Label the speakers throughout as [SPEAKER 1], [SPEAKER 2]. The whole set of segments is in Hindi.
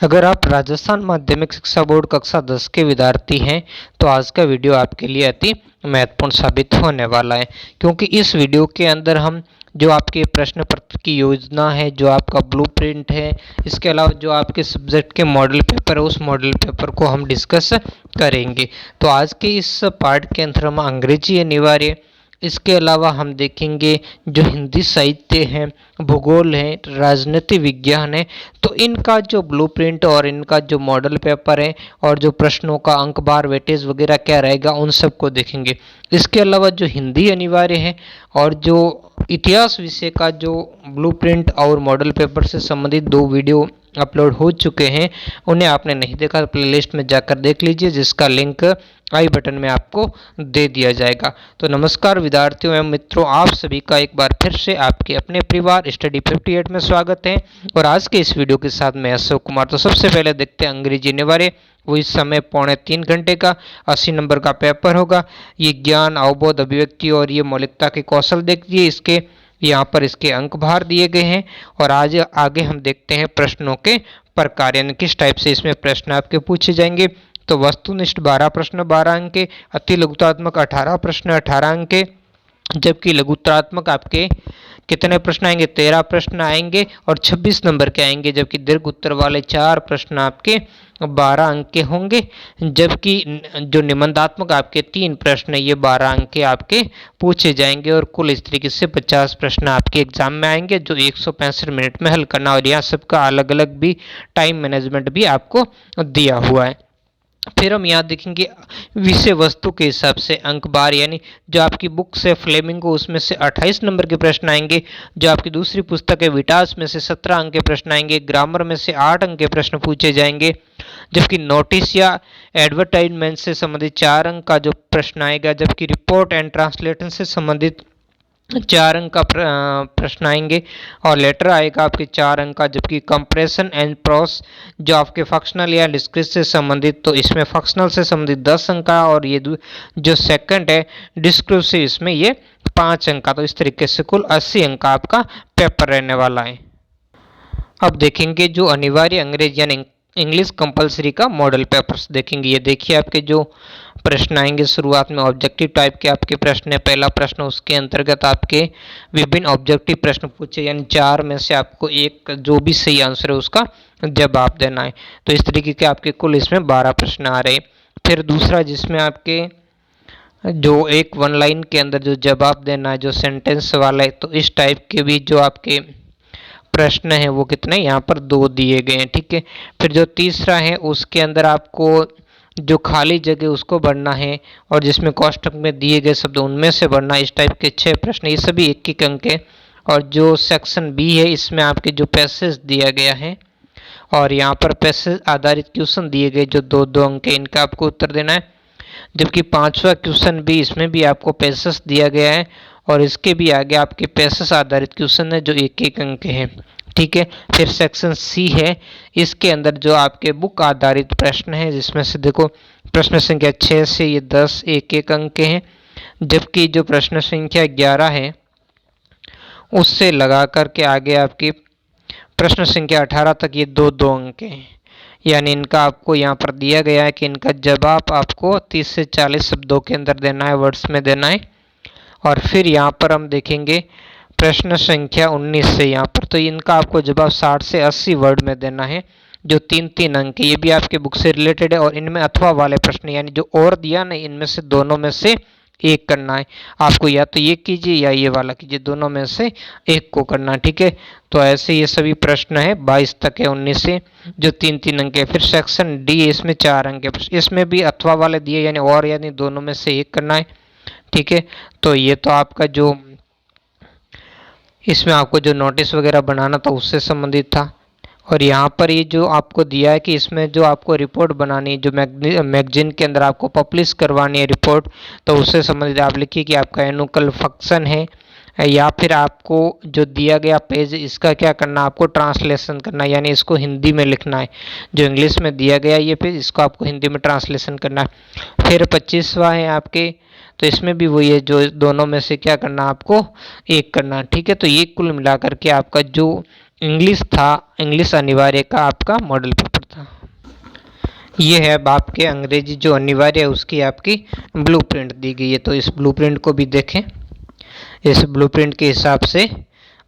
[SPEAKER 1] अगर आप राजस्थान माध्यमिक शिक्षा बोर्ड कक्षा 10 के विद्यार्थी हैं तो आज का वीडियो आपके लिए अति महत्वपूर्ण साबित होने वाला है, क्योंकि इस वीडियो के अंदर हम जो आपके प्रश्न पत्र की योजना है, जो आपका ब्लूप्रिंट है, इसके अलावा जो आपके सब्जेक्ट के मॉडल पेपर है, उस मॉडल पेपर को हम डिस्कस करेंगे। तो आज के इस पार्ट के अंदर हम अंग्रेजी अनिवार्य, इसके अलावा हम देखेंगे जो हिंदी साहित्य है, भूगोल है, राजनीति विज्ञान है, तो इनका जो ब्लूप्रिंट और इनका जो मॉडल पेपर है और जो प्रश्नों का अंक बार वेटेज वगैरह क्या रहेगा, उन सब को देखेंगे। इसके अलावा जो हिंदी अनिवार्य है और जो इतिहास विषय का जो ब्लूप्रिंट और मॉडल पेपर से संबंधित 2 वीडियो अपलोड हो चुके हैं, उन्हें आपने नहीं देखा तो प्लेलिस्ट में जाकर देख लीजिए, जिसका लिंक आई बटन में आपको दे दिया जाएगा। तो नमस्कार विद्यार्थियों एवं मित्रों, आप सभी का एक बार फिर से आपके अपने परिवार स्टडी 58 में स्वागत है। और आज के इस वीडियो के साथ मैं अशोक कुमार। तो सबसे पहले देखते हैं अंग्रेजी अनिवार्य। वो इस समय 2.25 घंटे का 80 नंबर का पेपर होगा। ये ज्ञान, अवबोध, अभिव्यक्ति और ये मौलिकता के कौशल देखिए, इसके यहाँ पर इसके अंक भार दिए गए हैं। और आज आगे हम देखते हैं प्रश्नों के प्रकार, यानी किस टाइप से इसमें प्रश्न आपके पूछे जाएंगे। तो वस्तुनिष्ठ 12 प्रश्न 12 अंक के, अति लघुतात्मक 18 प्रश्न 18 अंक के, जबकि लघुत्तरात्मक आपके कितने प्रश्न आएंगे, 13 प्रश्न आएंगे और 26 नंबर के आएंगे। जबकि दीर्घ उत्तर वाले 4 प्रश्न आपके 12 अंक के होंगे। जबकि जो निबंधात्मक आपके 3 प्रश्न, ये 12 अंक के आपके पूछे जाएंगे। और कुल इस तरीके से 50 प्रश्न आपके एग्जाम में आएंगे, जो 165 मिनट में हल करना। और यहाँ सबका अलग अलग भी टाइम मैनेजमेंट भी आपको दिया हुआ है। फिर हम यहाँ देखेंगे विषय वस्तु के हिसाब से अंक बार, यानी जो आपकी बुक से फ्लेमिंगो, उसमें से 28 नंबर के प्रश्न आएंगे। जो आपकी दूसरी पुस्तक है विटास, में से 17 अंक के प्रश्न आएंगे। ग्रामर में से 8 अंक के प्रश्न पूछे जाएंगे। जबकि नोटिस या एडवर्टाइजमेंट से संबंधित 4 अंक का जो प्रश्न आएगा। जबकि रिपोर्ट एंड ट्रांसलेशन से संबंधित 4 अंक का प्रश्न आएंगे। और लेटर आएगा आपके 4 अंक का। जबकि कंप्रेशन एंड प्रोस जो आपके फंक्शनल या डिस्क्रिप्टिव से संबंधित, तो इसमें फंक्शनल से संबंधित 10 अंक का। और ये जो सेकंड है डिस्क्रिप्टिव, इसमें ये 5 अंक का। तो इस तरीके से कुल 80 अंक का आपका पेपर रहने वाला है। अब देखेंगे जो अनिवार्य अंग्रेजी यानी इंग्लिश कंपलसरी का मॉडल पेपर्स देखेंगे। ये देखिए आपके जो प्रश्न आएंगे, शुरुआत में ऑब्जेक्टिव टाइप के आपके प्रश्न है। पहला प्रश्न, उसके अंतर्गत आपके विभिन्न ऑब्जेक्टिव प्रश्न पूछे, यानी 4 में से आपको एक जो भी सही आंसर है उसका जवाब देना है। तो इस तरीके के आपके कुल इसमें 12 प्रश्न आ रहे हैं। फिर दूसरा, जिसमें आपके जो एक 1 लाइन के अंदर जो जवाब देना है, जो सेंटेंस वाला है, तो इस टाइप के भी जो आपके प्रश्न है वो कितने यहाँ पर 2 दिए गए हैं। ठीक है। फिर जो तीसरा है, उसके अंदर आपको जो खाली जगह उसको भरना है, और जिसमें कोष्ठक में दिए गए शब्द उनमें से भरना। इस टाइप के 6 प्रश्न, ये सभी 1 अंक के। और जो सेक्शन बी है, इसमें आपके जो पैसेज दिया गया है और यहाँ पर पैसेज आधारित क्वेश्चन दिए गए जो 2-2 अंक के, इनका आपको उत्तर देना है। जबकि 5वां क्वेश्चन भी, इसमें भी आपको पैसेज दिया गया है और इसके भी आगे आपके पैसेज आधारित क्वेश्चन है जो 1-1 अंक के हैं। ठीक है। फिर सेक्शन सी है, इसके अंदर जो आपके बुक आधारित प्रश्न है, जिसमें से देखो प्रश्न संख्या 6 से ये 10 1-1 अंक के हैं। जबकि जो प्रश्न संख्या 11 है, उससे लगा करके आगे आपकी प्रश्न संख्या 18 तक ये 2-2 अंक के हैं। यानी इनका आपको यहाँ पर दिया गया है कि इनका जवाब आपको 30 से 40 शब्दों के अंदर देना है, वर्ड्स में देना है। और फिर यहाँ पर हम देखेंगे प्रश्न संख्या 19 से यहाँ पर, तो इनका आपको जवाब 60 से 80 वर्ड में देना है, जो 3-3 अंक है। ये भी आपके बुक से रिलेटेड है। और इनमें अथवा वाले प्रश्न, यानी जो और दिया नहीं, इनमें से दोनों में से एक करना है आपको। या तो ये कीजिए या ये वाला कीजिए, दोनों में से एक को करना। ठीक है। तो ऐसे ये सभी प्रश्न है 22 तक है, 19 से, जो 3-3 अंक है। फिर सेक्शन डी, इसमें 4 अंक है। इसमें भी अथवा वाले दिए, यानी और, यानी दोनों में से एक करना है। ठीक है। तो ये तो आपका जो इसमें आपको जो नोटिस वगैरह बनाना था उससे संबंधित था। और यहाँ पर ये जो आपको दिया है कि इसमें जो आपको रिपोर्ट बनानी है, जो मैगजीन के अंदर आपको पब्लिश करवानी है रिपोर्ट, तो उससे संबंधित आप लिखिए कि आपका एनुअल फंक्शन है, या फिर आपको जो दिया गया पेज, इसका क्या करना, आपको ट्रांसलेशन करना है, यानी इसको हिंदी में लिखना है। जो इंग्लिश में दिया गया ये पेज, इसको आपको हिंदी में ट्रांसलेशन करना है। फिर 25वां है आपके, तो इसमें भी वही है, जो दोनों में से क्या करना, आपको एक करना। ठीक है। तो ये कुल मिलाकर के आपका जो इंग्लिश था, इंग्लिश अनिवार्य का आपका मॉडल पेपर था। ये है अब आपके अंग्रेजी जो अनिवार्य है उसकी आपकी ब्लूप्रिंट दी गई है। तो इस ब्लूप्रिंट को भी देखें। इस ब्लूप्रिंट के हिसाब से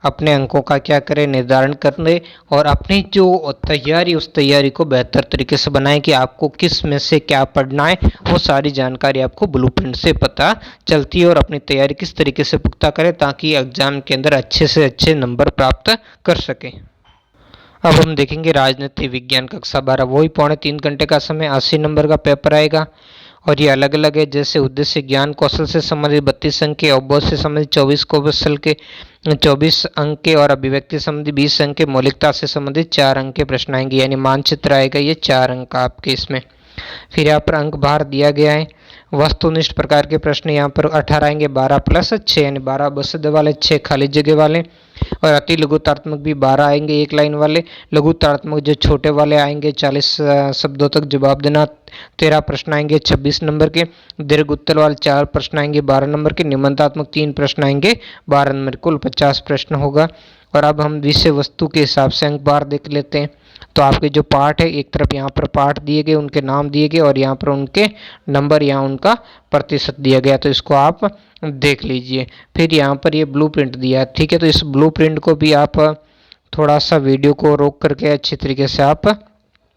[SPEAKER 1] अपने अंकों का क्या करें, निर्धारण कर लें और अपनी जो तैयारी उस तैयारी को बेहतर तरीके से बनाएं कि आपको किस में से क्या पढ़ना है। वो सारी जानकारी आपको ब्लूप्रिंट से पता चलती है और अपनी तैयारी किस तरीके से पुख्ता करें ताकि एग्जाम के अंदर अच्छे से अच्छे नंबर प्राप्त कर सकें। अब हम देखेंगे राजनीति विज्ञान कक्षा 12, वही 2.25 घंटे का समय, 80 नंबर का पेपर आएगा और ये अलग अलग है। जैसे उद्देश्य ज्ञान कौशल से संबंधित 32 अंक के, अवबोध से संबंधित 24 कौशल के 24 अंक के और अभिव्यक्ति संबंधी 20 अंक के, मौलिकता से संबंधित 4 अंक के प्रश्न आएंगे। यानी मानचित्र आएगा ये 4 अंक का आपके इसमें। फिर यहाँ पर अंक भार दिया गया है। वस्तुनिष्ठ प्रकार के प्रश्न यहाँ पर 18 आएंगे, 12 + 6 यानी 12 बसद वाले, 6 खाली जगह वाले। और अति लघुतात्मक भी 12 आएंगे, 1 लाइन वाले। लघुतात्मक जो छोटे वाले आएंगे 40 शब्दों तक जवाब देना, 13 प्रश्न आएंगे 26 नंबर के। दीर्घ उत्तर वाले 4 प्रश्न आएंगे 12 नंबर के। निबंधात्मक 3 प्रश्न आएंगे 12 नंबर, कुल 50 प्रश्न होगा। और अब हम विषय वस्तु के हिसाब से अंक बार देख लेते हैं। तो आपके जो पाठ है, एक तरफ यहाँ पर पाठ दिए गए, उनके नाम दिए गए और यहाँ पर उनके नंबर, यहाँ उनका प्रतिशत दिया गया। तो इसको आप देख लीजिए। फिर यहाँ पर ये ब्लूप्रिंट दिया है, ठीक है। तो इस ब्लूप्रिंट को भी आप थोड़ा सा वीडियो को रोक करके अच्छी तरीके से आप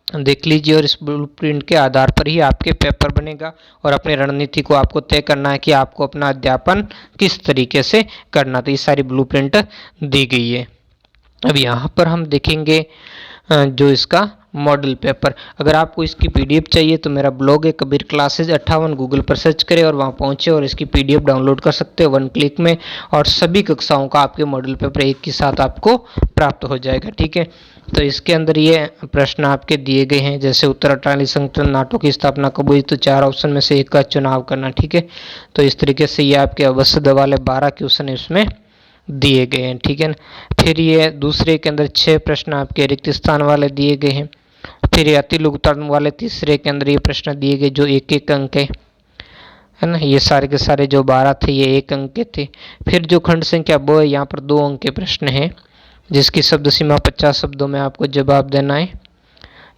[SPEAKER 1] देख लीजिए और इस ब्लूप्रिंट के आधार पर ही आपके पेपर बनेगा और अपनी रणनीति को आपको तय करना है कि आपको अपना अध्यापन किस तरीके से करना। तो ये सारी ब्लूप्रिंट दी गई है। अब यहाँ पर हम देखेंगे जो इसका मॉडल पेपर। अगर आपको इसकी पीडीएफ चाहिए तो मेरा ब्लॉग है कबीर क्लासेज 58, गूगल पर सर्च करें और वहाँ पहुँचे और इसकी पीडीएफ डाउनलोड कर सकते हो 1 क्लिक में। और सभी कक्षाओं का आपके मॉडल पेपर एक के साथ आपको प्राप्त हो जाएगा, ठीक है। तो इसके अंदर ये प्रश्न आपके दिए गए हैं। जैसे उत्तर अटाली संगठन नाटो की स्थापना कब हुई, तो 4 ऑप्शन में से एक का चुनाव करना, ठीक है। तो इस तरीके से ये आपके अवसद वाले 12 क्वेश्चन इसमें दिए गए हैं, ठीक है ना। फिर ये दूसरे के अंदर 6 प्रश्न आपके रिक्त स्थान वाले दिए गए हैं। फिर ये अति लघुतात्मक वाले तीसरे के अंदर ये प्रश्न दिए गए जो 1-1 अंक है ना। ये सारे के सारे जो 12 थे ये 1 अंक के थे। फिर जो खंड संख्या 2 है, यहाँ पर 2 अंक के प्रश्न हैं जिसकी शब्द सीमा 50 शब्दों में आपको जवाब देना है।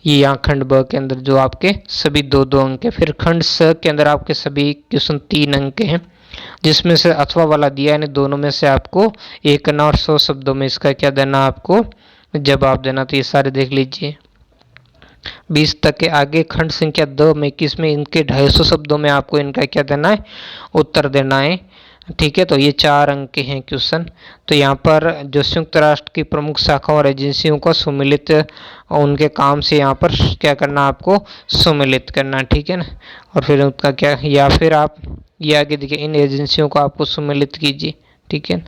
[SPEAKER 1] ये यहाँ खंड ब के अंदर जो आपके सभी 2-2 अंक है। फिर खंड स के अंदर आपके सभी क्वेश्चन 3 अंक के हैं जिसमें से अथवा वाला दिया है, दोनों में से आपको 1 करना और 100 शब्दों में इसका क्या देना, आपको जवाब देना। तो ये सारे देख लीजिए। 20 तक के आगे खंड संख्या 2 में 21 में इनके 250 शब्दों में आपको इनका क्या देना है, उत्तर देना है, ठीक है। तो ये 4 अंक के हैं क्वेश्चन। तो यहाँ पर जो संयुक्त राष्ट्र की प्रमुख शाखाओं और एजेंसियों को सुमिलित उनके काम से यहाँ पर क्या करना, आपको सुमिलित करना, ठीक है ना। और फिर उनका क्या, या फिर आप ये आगे देखिए इन एजेंसियों को आपको सुमिलित कीजिए, ठीक है।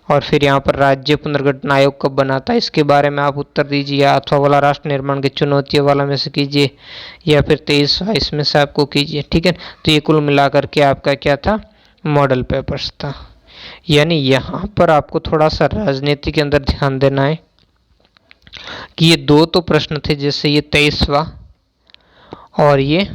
[SPEAKER 1] और फिर यहाँ पर राज्य पुनर्गठन आयोग कब बनाता है इसके बारे में आप उत्तर दीजिए, या अथवा वाला राष्ट्र निर्माण की चुनौतियों वाला में से कीजिए, या फिर 23 में से आपको कीजिए, ठीक है। तो ये कुल मिलाकर के आपका क्या था, मॉडल पेपर्स था। यानी यहाँ पर आपको थोड़ा सा राजनीति के अंदर ध्यान देना है कि ये 2 तो प्रश्न थे, जैसे ये 23वां और ये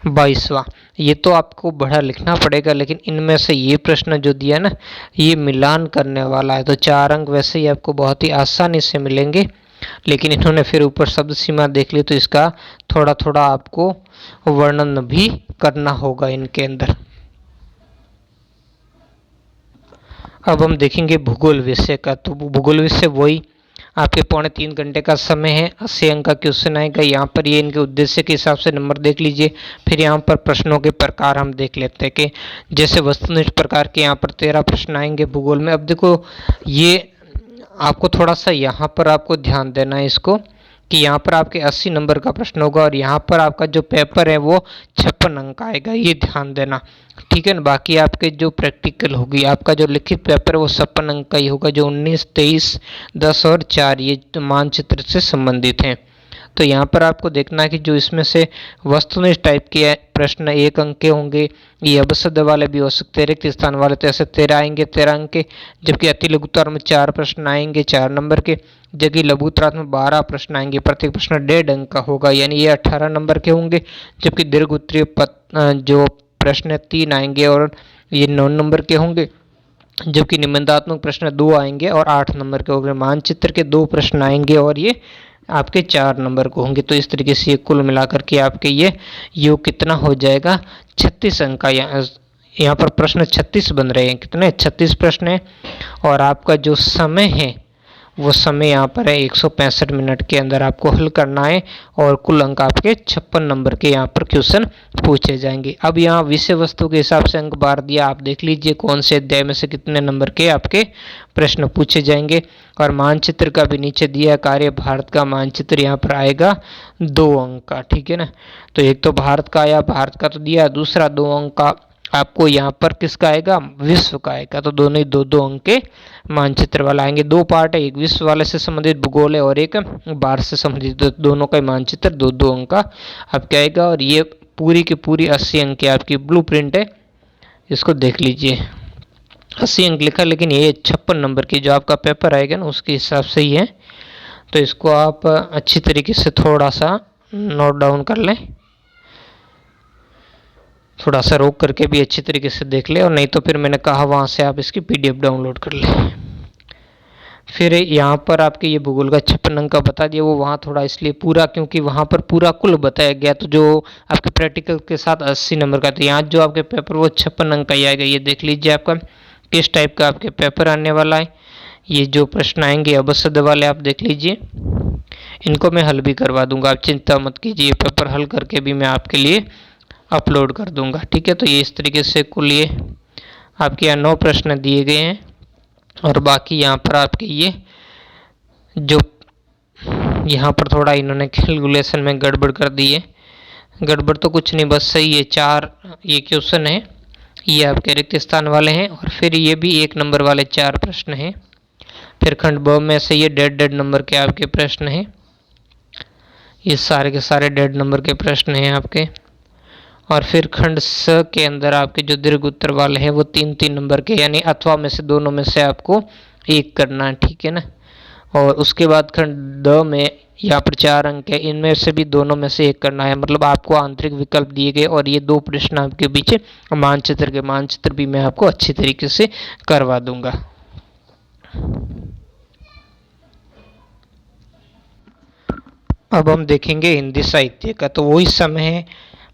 [SPEAKER 1] 22वां, ये तो आपको बड़ा लिखना पड़ेगा, लेकिन इनमें से ये प्रश्न जो दिया ना, ये मिलान करने वाला है। तो 4 अंक वैसे ही आपको बहुत ही आसानी से मिलेंगे, लेकिन इन्होंने फिर ऊपर शब्द सीमा देख ली तो इसका थोड़ा थोड़ा आपको वर्णन भी करना होगा इनके अंदर। अब हम देखेंगे भूगोल विषय का। तो भूगोल विषय वही आपके 2.25 घंटे का समय है, 80 अंक का क्वेश्चन आएगा। यहाँ पर ये इनके उद्देश्य के हिसाब से नंबर देख लीजिए। फिर यहाँ पर प्रश्नों के प्रकार हम देख लेते हैं कि जैसे वस्तुनिष्ठ प्रकार के यहाँ पर 13 प्रश्न आएंगे भूगोल में। अब देखो ये आपको थोड़ा सा यहाँ पर आपको ध्यान देना है इसको कि यहाँ पर आपके 80 नंबर का प्रश्न होगा और यहाँ पर आपका जो पेपर है वो 56 अंक का आएगा, ये ध्यान देना, ठीक है ना। बाकी आपके जो प्रैक्टिकल होगी, आपका जो लिखित पेपर है वो 56 अंक का ही होगा, जो 19, 23, 10 और 4 ये मानचित्र से संबंधित हैं। तो यहाँ पर आपको देखना है कि जो इसमें से वस्तुनिष्ठ टाइप के प्रश्न 1 अंक के होंगे, ये अवशब्द वाले भी हो सकते हैं, रिक्त स्थान वाले तो ऐसे 13 आएंगे 13 अंक के। जबकि अति लघुत्तर में 4 प्रश्न आएंगे 4 नंबर के, जबकि लघुत्तरार्थ में 12 प्रश्न आएंगे, प्रत्येक प्रश्न 1.5 अंक का होगा, यानी ये 18 नंबर के होंगे। जबकि दीर्घ उत्तरीय जो प्रश्न 3 आएंगे और ये 9 नंबर के होंगे। जबकि निबंधात्मक प्रश्न 2 आएंगे और 8 नंबर के होंगे। मानचित्र के 2 प्रश्न आएंगे और ये आपके 4 नंबर को होंगे। तो इस तरीके से ये कुल मिलाकर के आपके ये योग कितना हो जाएगा, 36 अंक का। यहाँ पर प्रश्न 36 बन रहे हैं, कितने 36 प्रश्न हैं। और आपका जो समय है वो समय यहाँ पर है 165 मिनट के अंदर आपको हल करना है। और कुल अंक आपके 56 नंबर के यहाँ पर क्वेश्चन पूछे जाएंगे। अब यहाँ विषय वस्तु के हिसाब से अंक बार दिया, आप देख लीजिए कौन से अध्याय में से कितने नंबर के आपके प्रश्न पूछे जाएंगे। और मानचित्र का भी नीचे दिया कार्य, भारत का मानचित्र यहाँ पर आएगा 2 अंक का, ठीक है ना। तो एक तो भारत का आया, भारत का तो दिया, दूसरा 2 अंक का आपको यहाँ पर किसका आएगा, विश्व का आएगा। तो दोनों ही 2-2 अंक के मानचित्र वाला आएंगे। 2 पार्ट है, एक विश्व वाले से संबंधित भूगोल है और एक भारत से संबंधित, तो दोनों का मानचित्र 2-2 अंक का आपका आएगा। और ये पूरी की पूरी 80 अंक की आपकी ब्लू प्रिंट है, इसको देख लीजिए। 80 अंक लिखा, लेकिन ये 56 नंबर की जो आपका पेपर आएगा ना उसके हिसाब से ही है। तो इसको आप अच्छी तरीके से थोड़ा सा नोट डाउन कर लें, थोड़ा सा रोक करके भी अच्छी तरीके से देख ले, और नहीं तो फिर मैंने कहा वहाँ से आप इसकी PDF डाउनलोड कर लें। फिर यहाँ पर आपके ये भूगोल का 56 अंक का बता दिया, वो वहाँ थोड़ा इसलिए पूरा, क्योंकि वहाँ पर पूरा कुल बताया गया, तो जो आपके प्रैक्टिकल के साथ 80 नंबर का, तो यहाँ जो आपके पेपर वो 56 अंक का ही आएगा। ये देख लीजिए आपका किस टाइप का आपके पेपर आने वाला है। ये जो प्रश्न आएंगे अबसद वाले आप देख लीजिए, इनको मैं हल भी करवा दूंगा, आप चिंता मत कीजिए, पेपर हल करके भी मैं आपके लिए अपलोड कर दूंगा, ठीक है। तो ये इस तरीके से कुल ये आपके यहाँ 9 प्रश्न दिए गए हैं। और बाकी यहाँ पर आपके ये जो यहाँ पर थोड़ा इन्होंने कैलकुलेशन में गड़बड़ कर दी है, गड़बड़ तो कुछ नहीं, बस सही है। 4 ये क्वेश्चन है, ये आपके रिक्त स्थान वाले हैं। और फिर ये भी 1 नंबर वाले 4 प्रश्न हैं। फिर खंड ब में से ये 1.5 नंबर के आपके प्रश्न हैं, ये सारे के सारे 1.5 नंबर के प्रश्न हैं आपके। और फिर खंड स के अंदर आपके जो दीर्घ उत्तर वाले हैं वो 3-3 नंबर के, यानी अथवा में से दोनों में से आपको एक करना है, ठीक है ना। और उसके बाद खंड द में यहाँ पर 4 अंक है, इनमें से भी दोनों में से एक करना है, मतलब आपको आंतरिक विकल्प दिए गए। और ये 2 प्रश्न आपके पीछे मानचित्र के, मानचित्र भी मैं आपको अच्छी तरीके से करवा दूंगा। अब हम देखेंगे हिंदी साहित्य का, तो वही समय है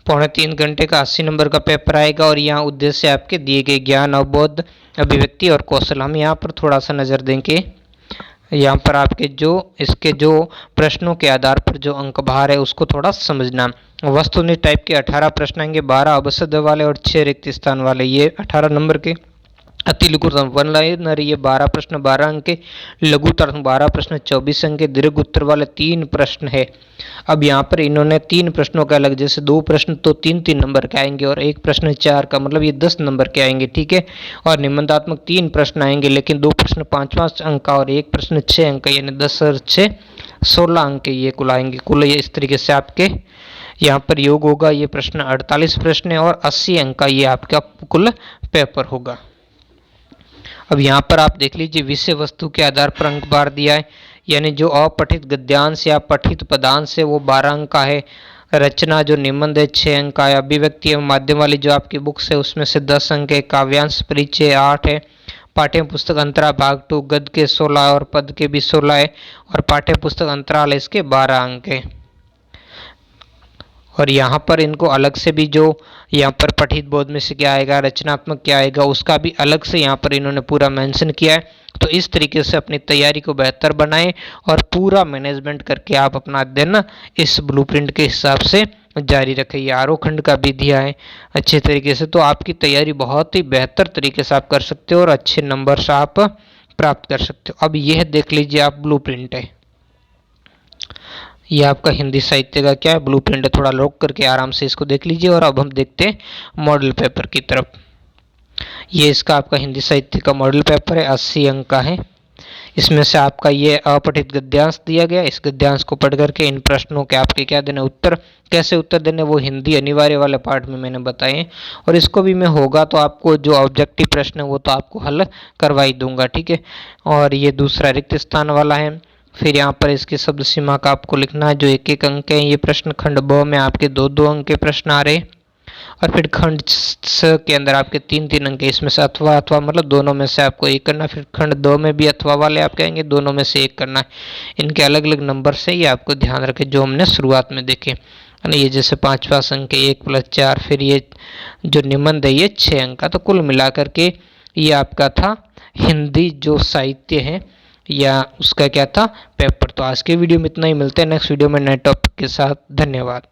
[SPEAKER 1] 2.25 घंटे का 80 नंबर का पेपर आएगा। और यहाँ उद्देश्य आपके दिए गए ज्ञान, अवबोध, अभिव्यक्ति और कौशल। हम यहाँ पर थोड़ा सा नज़र देंगे, यहाँ पर आपके जो इसके जो प्रश्नों के आधार पर जो अंक भार है उसको थोड़ा समझना। वस्तुनिष्ठ टाइप के 18 प्रश्न आएंगे, 12 अबसद वाले और 6 रिक्त स्थान वाले, ये 18 नंबर के। अति लघुतम वन लाइनर ये 12 प्रश्न 12 अंक के। लघुतम 12 प्रश्न 24 अंक के। दीर्घ उत्तर वाले 3 प्रश्न है। अब यहाँ पर इन्होंने 3 प्रश्नों का अलग, जैसे 2 प्रश्न तो 3-3 नंबर के आएंगे और 1 प्रश्न 4 का, मतलब ये 10 नंबर के आएंगे, ठीक है। और निबंधात्मक 3 प्रश्न आएंगे, लेकिन 2 प्रश्न 5-5 अंक का और 1 प्रश्न 6 अंक का, यानी 10 और 6 16 अंक के ये कुल आएंगे। कुल ये इस तरीके से आपके यहाँ पर योग होगा। ये प्रश्न 48 प्रश्न है और 80 अंक का ये आपका कुल पेपर होगा। अब यहाँ पर आप देख लीजिए विषय वस्तु के आधार पर अंक बार दिया है, यानी जो अपठित गद्यांश या पठित पदांश है वो 12 अंक का है। रचना जो निबंध है 6 अंक का है। अभिव्यक्ति एवं माध्यम वाली जो आपकी बुक्स है उसमें से 10 अंक है। काव्यांश परिचय 8 है। पाठ्य पुस्तक अंतरा भाग 2 गद्य के 16 और पद के भी 16 है। और पाठ्य पुस्तक अंतराल इसके 12 अंक है। और यहाँ पर इनको अलग से भी जो यहाँ पर पठित बोध में से क्या आएगा, रचनात्मक क्या आएगा, उसका भी अलग से यहाँ पर इन्होंने पूरा मेंशन किया है। तो इस तरीके से अपनी तैयारी को बेहतर बनाएं और पूरा मैनेजमेंट करके आप अपना अध्ययन इस ब्लूप्रिंट के हिसाब से जारी रखें। ये आरोखंड का भी दिया है अच्छे तरीके से, तो आपकी तैयारी बहुत ही बेहतर तरीके से आप कर सकते हो और अच्छे नंबर्स आप प्राप्त कर सकते हो। अब यह देख लीजिए आप ब्लूप्रिंट है, ये आपका हिंदी साहित्य का क्या है ब्लूप्रिंट है। थोड़ा रोक करके आराम से इसको देख लीजिए। और अब हम देखते हैं मॉडल पेपर की तरफ। ये इसका आपका हिंदी साहित्य का मॉडल पेपर है, 80 अंक का है। इसमें से आपका ये अपठित गद्यांश दिया गया, इस गद्यांश को पढ़ करके इन प्रश्नों के आपके क्या देने उत्तर, कैसे उत्तर देने वो हिंदी अनिवार्य वाले पार्ट में मैंने बताए। और इसको भी मैं होगा तो आपको जो ऑब्जेक्टिव प्रश्न है वो तो आपको हल करवाई दूंगा, ठीक है। और ये दूसरा रिक्त स्थान वाला है। फिर यहाँ पर इसकी शब्द सीमा का आपको लिखना है जो 1-1 अंक है। ये प्रश्न खंड ब में आपके 2-2 अंक के प्रश्न आ रहे। और फिर खंड के अंदर आपके 3-3 अंक है, इसमें से अथवा अथवा मतलब दोनों में से आपको एक करना। फिर खंड 2 में भी अथवा वाले आपके आएंगे, दोनों में से एक करना है। इनके अलग अलग नंबर से ये आपको ध्यान रखें जो हमने शुरुआत में देखे है ना। ये जैसे 5वां अंक है 1 + 4, फिर ये जो निबंध है ये 6 अंक का। तो कुल मिलाकर के ये आपका था हिंदी जो साहित्य है या उसका क्या था पेपर। तो आज के वीडियो में इतना ही, मिलते हैं नेक्स्ट वीडियो में नए टॉपिक के साथ। धन्यवाद।